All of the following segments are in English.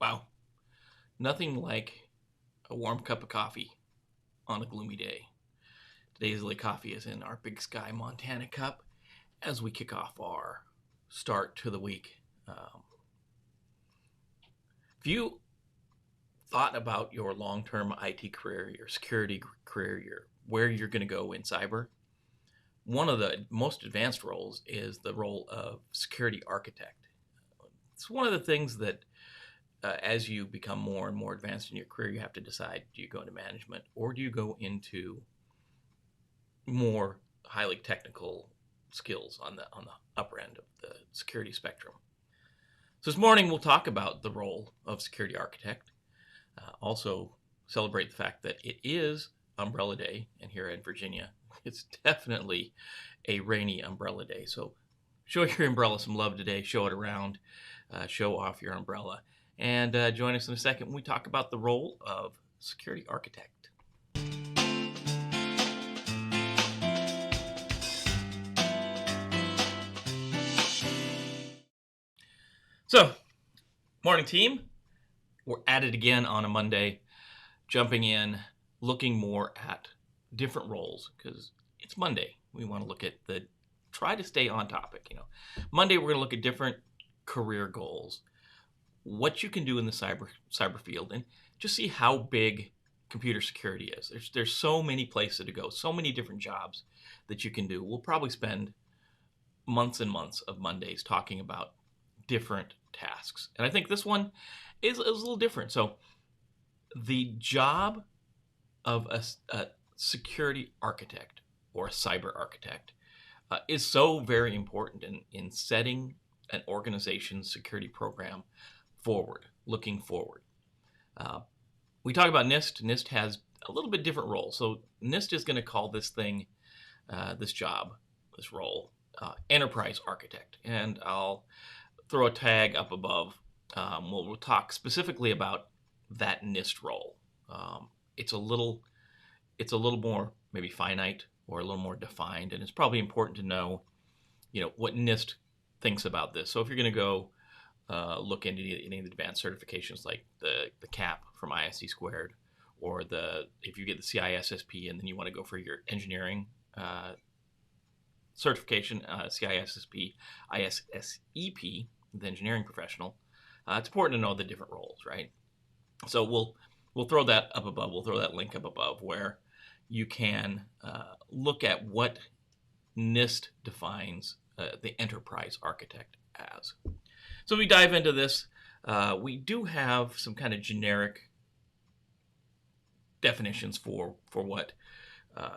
Wow, nothing like a warm cup of coffee on a gloomy day. Today's Lake Coffee is in our Big Sky Montana cup as we kick off our start to the week. If you thought about your long-term IT career, your security career, where you're going to go in cyber, one of the most advanced roles is the role of security architect. It's one of the things that as you become more and more advanced in your career, you have to decide, do you go into management or do you go into more highly technical skills on the upper end of the security spectrum? So this morning we'll talk about the role of security architect. Also celebrate the fact that it is Umbrella Day, and here in Virginia, it's definitely a rainy umbrella day. So show your umbrella some love today. Show it around. Show off your umbrella. And join us in a second when we talk about the role of security architect. So, morning team. We're at it again on a Monday, jumping in, looking more at different roles because it's Monday. We want to look at try to stay on topic. Monday we're going to look at different career goals, what you can do in the cyber field, and just see how big computer security is. There's so many places to go, so many different jobs that you can do. We'll probably spend months and months of Mondays talking about different tasks, and I think this one is a little different. So the job of a security architect or a cyber architect is so very important in setting an organization's security program forward, looking forward. We talk about NIST. NIST has a little bit different role. So NIST is going to call this thing, this job, this role, enterprise architect. And I'll throw a tag up above. We'll talk specifically about that NIST role. It's a little more maybe finite or a little more defined, and it's probably important to know, what NIST thinks about this. So if you're going to go look into any of the advanced certifications like the CAP from ISC squared, or if you get the CISSP and then you want to go for your engineering certification, CISSP, ISSEP, the engineering professional, it's important to know the different roles, right? So we'll throw that up above. We'll throw that link up above where you can look at what NIST defines the enterprise architect as. So we dive into this. We do have some kind of generic definitions for what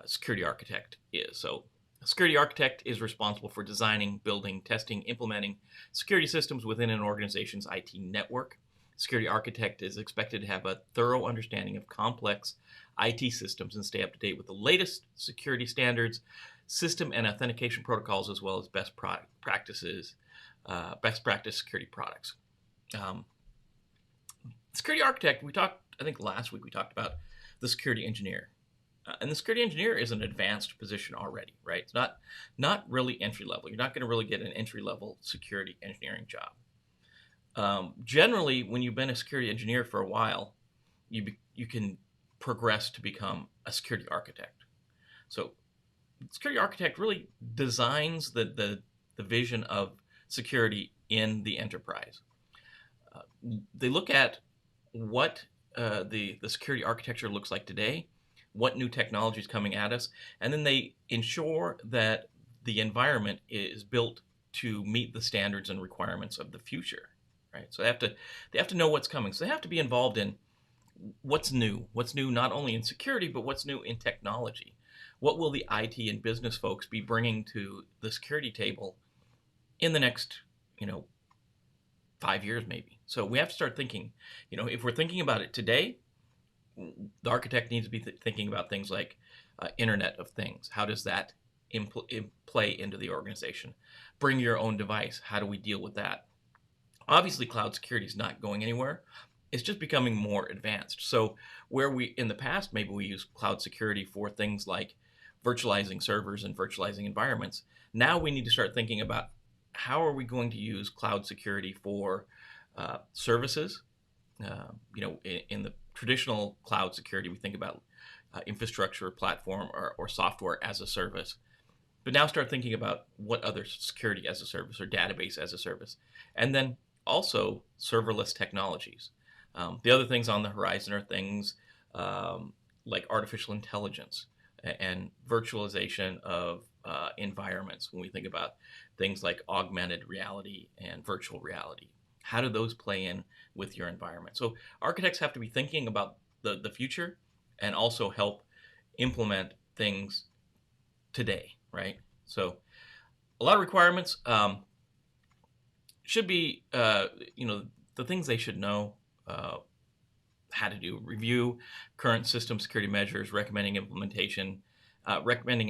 security architect is. So a security architect is responsible for designing, building, testing, implementing security systems within an organization's IT network. Security architect is expected to have a thorough understanding of complex IT systems and stay up to date with the latest security standards, system and authentication protocols, as well as best practice security products. Security architect, I think last week we talked about the security engineer. And the security engineer is an advanced position already, right? It's not really entry level. You're not going to really get an entry level security engineering job. Generally, when you've been a security engineer for a while, you can progress to become a security architect. So security architect really designs the vision of security in the enterprise. They look at what the security architecture looks like today, what new technology is coming at us, and then they ensure that the environment is built to meet the standards and requirements of the future, right? So they have to know what's coming. So they have to be involved in what's new not only in security, but what's new in technology. What will the IT and business folks be bringing to the security table in the next, 5 years maybe? So we have to start thinking, if we're thinking about it today, the architect needs to be thinking about things like Internet of Things. How does that play into the organization? Bring your own device. How do we deal with that? Obviously, cloud security is not going anywhere. It's just becoming more advanced. So where in the past, maybe we use cloud security for things like virtualizing servers and virtualizing environments. Now we need to start thinking about how are we going to use cloud security for services, in the traditional cloud security, we think about infrastructure, platform, or software as a service. But now start thinking about what other security as a service or database as a service. And then also serverless technologies. The other things on the horizon are things like artificial intelligence and virtualization of environments when we think about things like augmented reality and virtual reality. How do those play in with your environment? So architects have to be thinking about the future and also help implement things today, right? So a lot of requirements should be, the things they should know how to do: review current system security measures, recommending and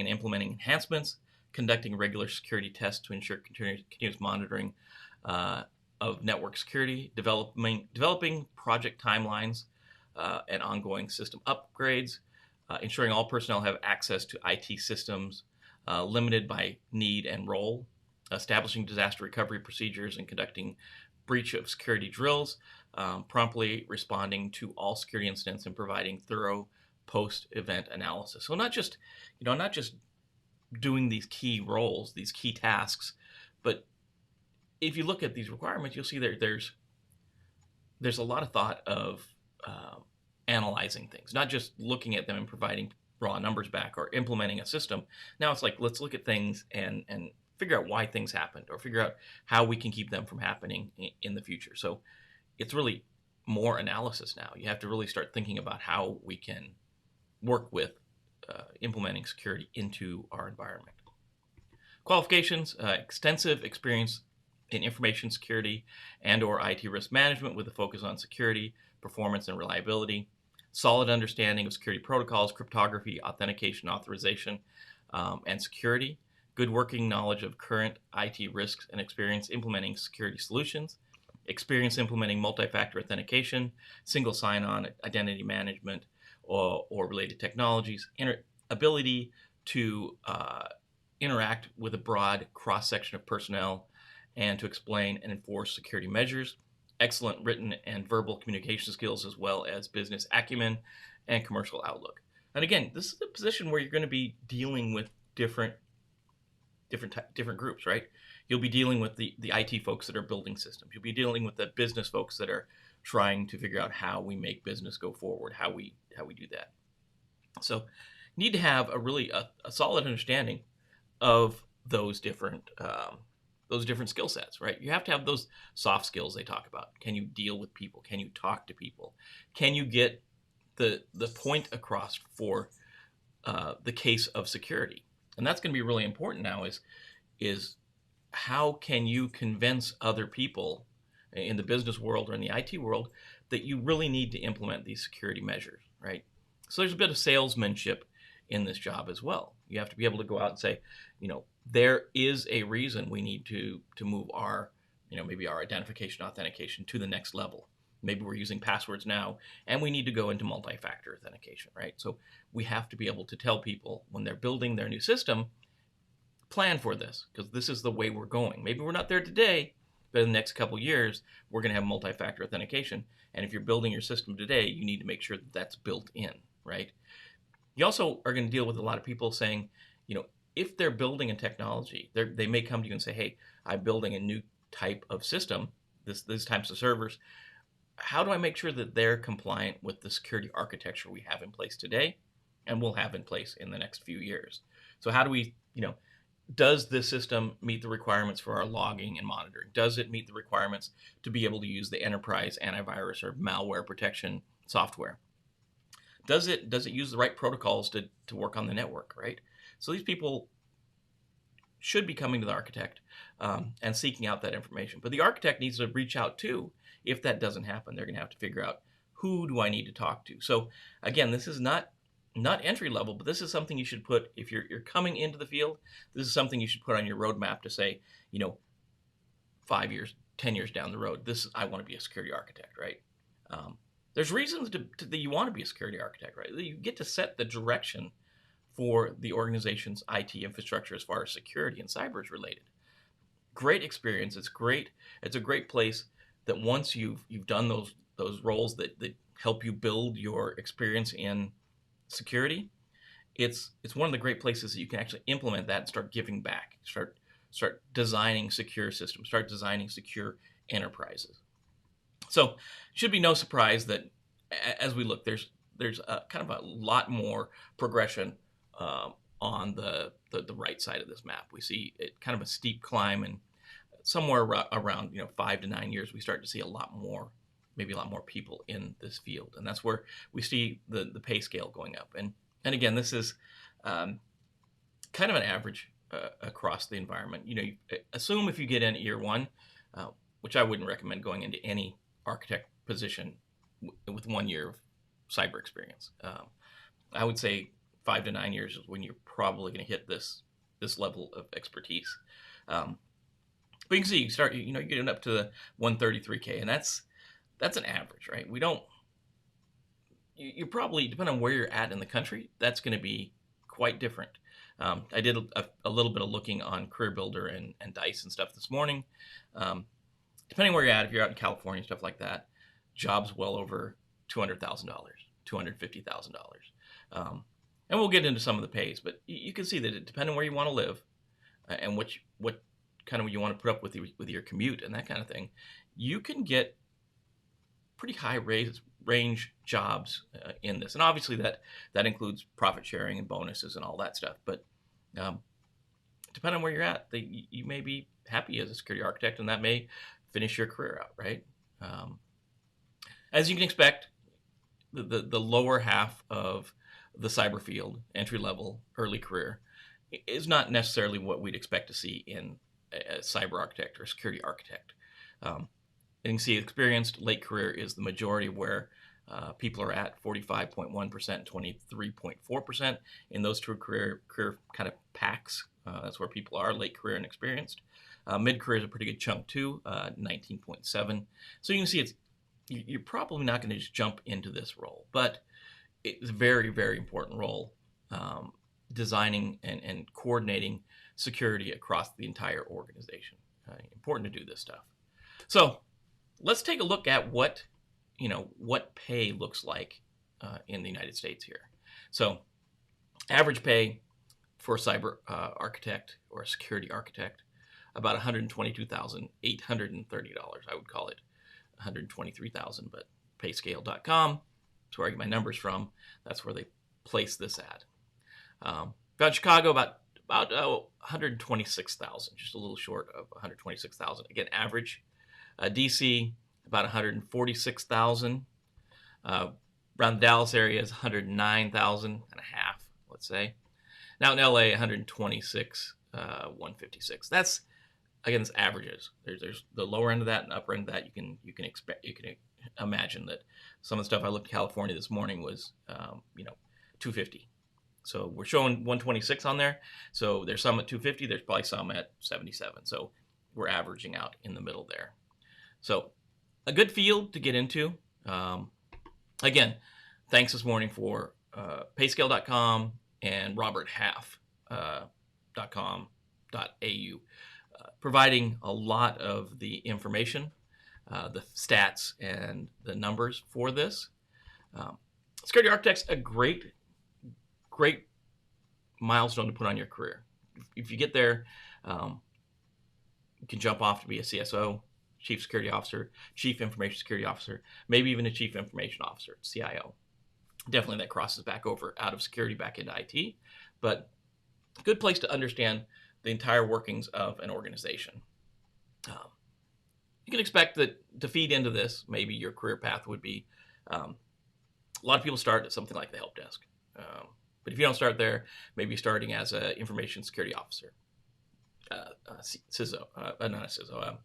implementing enhancements, conducting regular security tests to ensure continuous monitoring of network security, developing project timelines and ongoing system upgrades, ensuring all personnel have access to IT systems limited by need and role, establishing disaster recovery procedures and conducting breach of security drills, promptly responding to all security incidents and providing thorough post-event analysis. So not just doing these key roles, these key tasks, but if you look at these requirements, you'll see that there's a lot of thought of analyzing things, not just looking at them and providing raw numbers back or implementing a system. Now it's like, let's look at things and figure out why things happened, or figure out how we can keep them from happening in the future. So it's really more analysis now. You have to really start thinking about how we can work with implementing security into our environment. Qualifications: extensive experience in information security and or IT risk management with a focus on security, performance, and reliability. Solid understanding of security protocols, cryptography, authentication, authorization, and security. Good working knowledge of current IT risks and experience implementing security solutions. Experience implementing multi-factor authentication, single sign-on identity management, or related technologies. Ability to interact with a broad cross-section of personnel and to explain and enforce security measures. Excellent written and verbal communication skills, as well as business acumen and commercial outlook. And again, this is a position where you're going to be dealing with different groups, right? You'll be dealing with the IT folks that are building systems. You'll be dealing with the business folks that are trying to figure out how we make business go forward, how we do that. So you need to have a solid understanding of those different skill sets, right? You have to have those soft skills they talk about. Can you deal with people? Can you talk to people? Can you get the point across for the case of security? And that's going to be really important now is how can you convince other people in the business world or in the IT world that you really need to implement these security measures, right? So there's a bit of salesmanship in this job as well. You have to be able to go out and say, there is a reason we need to move our, maybe our identification authentication to the next level. Maybe we're using passwords now and we need to go into multi-factor authentication, right? So we have to be able to tell people when they're building their new system, plan for this, because this is the way we're going. Maybe we're not there today, but in the next couple of years, we're going to have multi-factor authentication. And if you're building your system today, you need to make sure that that's built in, right? You also are going to deal with a lot of people saying, if they're building a technology, they may come to you and say, hey, I'm building a new type of system, these types of servers. How do I make sure that they're compliant with the security architecture we have in place today and will have in place in the next few years? So how do we, does this system meet the requirements for our logging and monitoring? Does it meet the requirements to be able to use the enterprise antivirus or malware protection software? Does it use the right protocols to work on the network, right? So these people should be coming to the architect and seeking out that information. But the architect needs to reach out too. If that doesn't happen, they're going to have to figure out, who do I need to talk to? So again, this is not entry level, but this is something you should put, if you're coming into the field, this is something you should put on your roadmap to say, 5 years, 10 years down the road, I want to be a security architect, right? There's reasons that you want to be a security architect, right? You get to set the direction for the organization's IT infrastructure as far as security and cyber is related. Great experience. It's great. It's a great place that once you've done those those roles that help you build your experience in security, it's one of the great places that you can actually implement that and start giving back, start designing secure systems, start designing secure enterprises. So it should be no surprise that as we look, there's kind of a lot more progression on the right side of this map. We see it kind of a steep climb, and somewhere around 5 to 9 years, we start to see maybe a lot more people in this field, and that's where we see the pay scale going up. And again, this is kind of an average across the environment. You assume if you get in year one, which I wouldn't recommend going into any architect position with 1 year of cyber experience. I would say 5 to 9 years is when you're probably going to hit this level of expertise. But you can see you're getting up to the 133K, and that's an average, right? You're probably, depending on where you're at in the country, that's going to be quite different. I did a little bit of looking on Career Builder and Dice and stuff this morning. Depending where you're at, if you're out in California and stuff like that, jobs well over $200,000, $250,000. And we'll get into some of the pays, but you can see that depending on where you want to live and what kind of you want to put up with your commute and that kind of thing, you can get pretty high range jobs in this. And obviously that includes profit sharing and bonuses and all that stuff. But depending on where you're at, you may be happy as a security architect, and that may finish your career out, right? As you can expect, the lower half of the cyber field, entry level, early career, is not necessarily what we'd expect to see in a cyber architect or security architect. And you can see experienced late career is the majority of where people are at, 45.1%, 23.4% in those two career kind of packs. That's where people are, late career and experienced. Mid-career is a pretty good chunk too, 19.7. So you can see you're probably not going to just jump into this role, but it's a very, very important role, designing and coordinating security across the entire organization. Important to do this stuff. So let's take a look at what pay looks like in the United States here. So average pay for a cyber architect or a security architect, about $122,830. I would call it $123,000, but payscale.com, that's where I get my numbers from. That's where they place this at. Got Chicago about $126,000, just a little short of $126,000. Again, average. DC about $146,000. Around the Dallas area is $109,000 and a half, let's say. Now in LA, $126,156. That's, again, it's averages. There's the lower end of that and upper end of that. You can imagine that some of the stuff I looked at California this morning was $250. So we're showing 126 on there. So there's some at 250. There's probably some at 77. So we're averaging out in the middle there. So a good field to get into. Again, thanks this morning for payscale.com and roberthalf.com.au, providing a lot of the information, the stats and the numbers for this. Security architect's a great milestone to put on your career. If you get there, you can jump off to be a CSO, Chief Security Officer, Chief Information Security Officer, maybe even a Chief Information Officer, CIO. Definitely that crosses back over out of security back into IT, but a good place to understand the entire workings of an organization. You can expect that to feed into this, maybe your career path would be, a lot of people start at something like the help desk. But if you don't start there, maybe starting as an information security officer, CISO, not a CISO,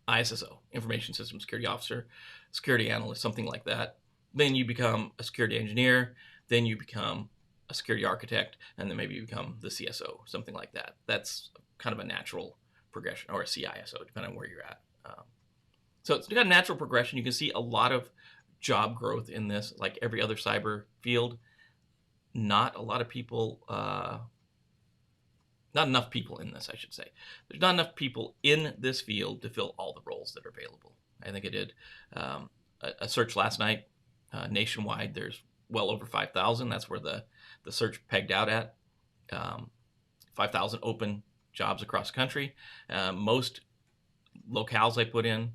ISSO, information system security officer, security analyst, something like that. Then you become a security engineer, then you become a security architect, and then maybe you become the CSO, something like that. That's kind of a natural progression, or a CISO, depending on where you're at. So it's got a natural progression. You can see a lot of job growth in this, like every other cyber field. Not a lot of people, not enough people in this, I should say. There's not enough people in this field to fill all the roles that are available. I think I did a search last night. Nationwide, there's well over 5,000. That's where the search pegged out at. 5,000 open jobs across the country. Most locales I put in,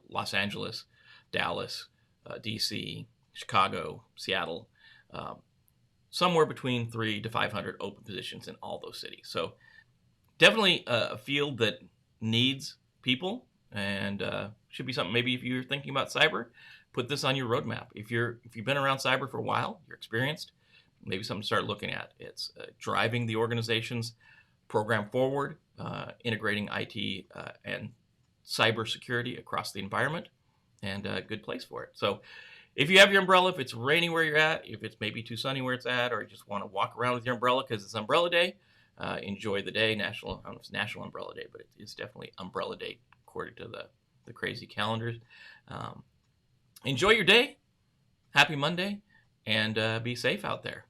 Los Angeles, Dallas, DC, Chicago, Seattle, somewhere between 300 to 500 open positions in all those cities. So definitely a field that needs people, and should be something. Maybe if you're thinking about cyber, put this on your roadmap. If you've been around cyber for a while, you're experienced, maybe something to start looking at. It's driving the organization's program forward, integrating IT and cybersecurity across the environment, and a good place for it. So if you have your umbrella, if it's rainy where you're at, if it's maybe too sunny where it's at, or you just want to walk around with your umbrella because it's Umbrella Day, enjoy the day. I don't know if it's National Umbrella Day, but it's definitely Umbrella Day according to the crazy calendars. Enjoy your day. Happy Monday, and be safe out there.